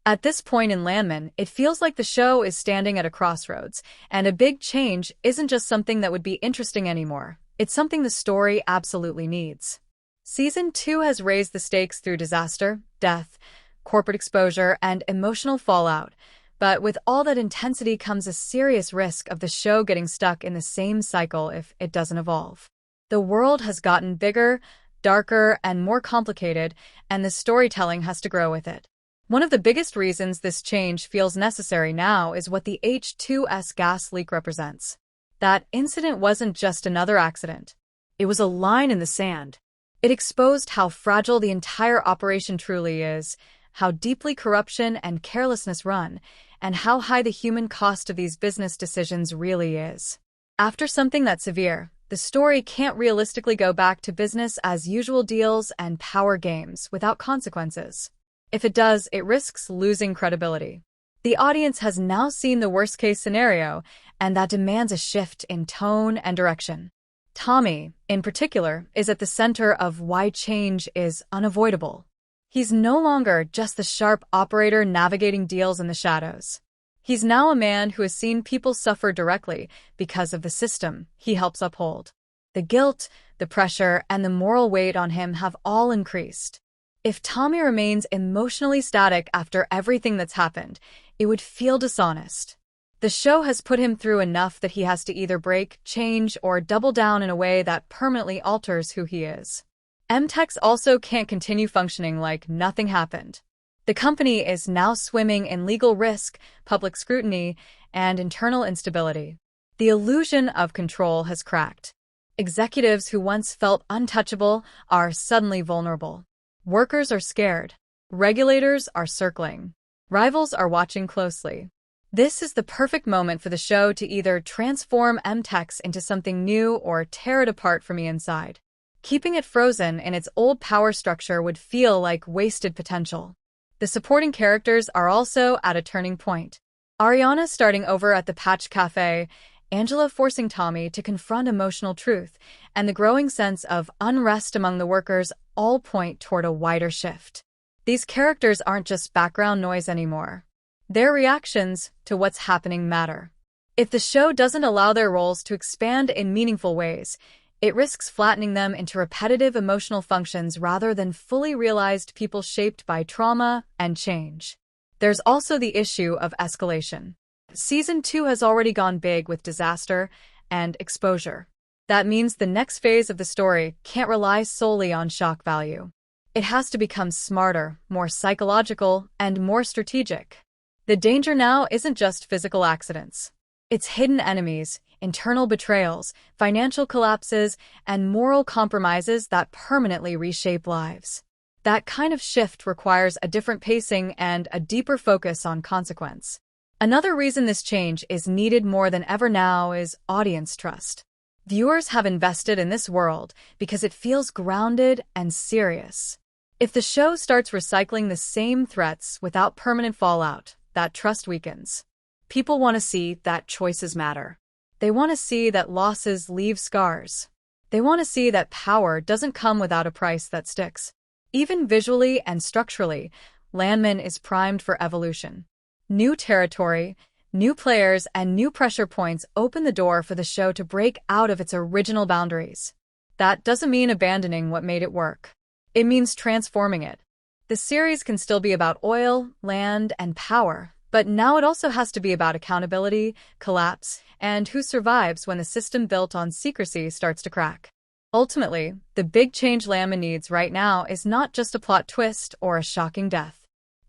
At this point in Landman, it feels like the show is standing at a crossroads, and a big change isn't just something that would be interesting anymore. It's something the story absolutely needs. Season 2 has raised the stakes through disaster, death, corporate exposure, and emotional fallout. But with all that intensity comes a serious risk of the show getting stuck in the same cycle if it doesn't evolve. The world has gotten bigger, darker, and more complicated, and the storytelling has to grow with it. One of the biggest reasons this change feels necessary now is what the H2S gas leak represents. That incident wasn't just another accident. It was a line in the sand. It exposed how fragile the entire operation truly is, how deeply corruption and carelessness run, and how high the human cost of these business decisions really is. After something that severe, the story can't realistically go back to business as usual deals and power games without consequences. If it does, it risks losing credibility. The audience has now seen the worst-case scenario, and that demands a shift in tone and direction. Tommy, in particular, is at the center of why change is unavoidable. He's no longer just the sharp operator navigating deals in the shadows. He's now a man who has seen people suffer directly because of the system he helps uphold. The guilt, the pressure, and the moral weight on him have all increased. If Tommy remains emotionally static after everything that's happened, it would feel dishonest. The show has put him through enough that he has to either break, change, or double down in a way that permanently alters who he is. M-Tex also can't continue functioning like nothing happened. The company is now swimming in legal risk, public scrutiny, and internal instability. The illusion of control has cracked. Executives who once felt untouchable are suddenly vulnerable. Workers are scared. Regulators are circling. Rivals are watching closely. This is the perfect moment for the show to either transform M-Tex into something new or tear it apart from the inside. Keeping it frozen in its old power structure would feel like wasted potential. The supporting characters are also at a turning point. Ariana starting over at the Patch Cafe, Angela forcing Tommy to confront emotional truth, and the growing sense of unrest among the workers all point toward a wider shift. These characters aren't just background noise anymore. Their reactions to what's happening matter. If the show doesn't allow their roles to expand in meaningful ways, it risks flattening them into repetitive emotional functions rather than fully realized people shaped by trauma and change. There's also the issue of escalation. Season 2 has already gone big with disaster and exposure. That means the next phase of the story can't rely solely on shock value. It has to become smarter, more psychological, and more strategic. The danger now isn't just physical accidents. It's hidden enemies, internal betrayals, financial collapses, and moral compromises that permanently reshape lives. That kind of shift requires a different pacing and a deeper focus on consequence. Another reason this change is needed more than ever now is audience trust. Viewers have invested in this world because it feels grounded and serious. If the show starts recycling the same threats without permanent fallout, that trust weakens. People want to see that choices matter. They want to see that losses leave scars. They want to see that power doesn't come without a price that sticks. Even visually and structurally, Landman is primed for evolution. New territory, new players, and new pressure points open the door for the show to break out of its original boundaries. That doesn't mean abandoning what made it work. It means transforming it. The series can still be about oil, land, and power, but now it also has to be about accountability, collapse, and who survives when the system built on secrecy starts to crack. Ultimately, the big change Landman needs right now is not just a plot twist or a shocking death.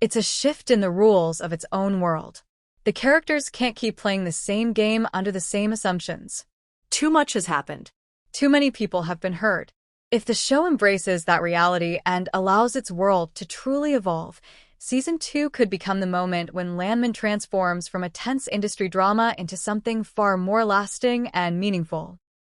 It's a shift in the rules of its own world. The characters can't keep playing the same game under the same assumptions. Too much has happened. Too many people have been hurt. If the show embraces that reality and allows its world to truly evolve, Season 2 could become the moment when Landman transforms from a tense industry drama into something far more lasting and meaningful.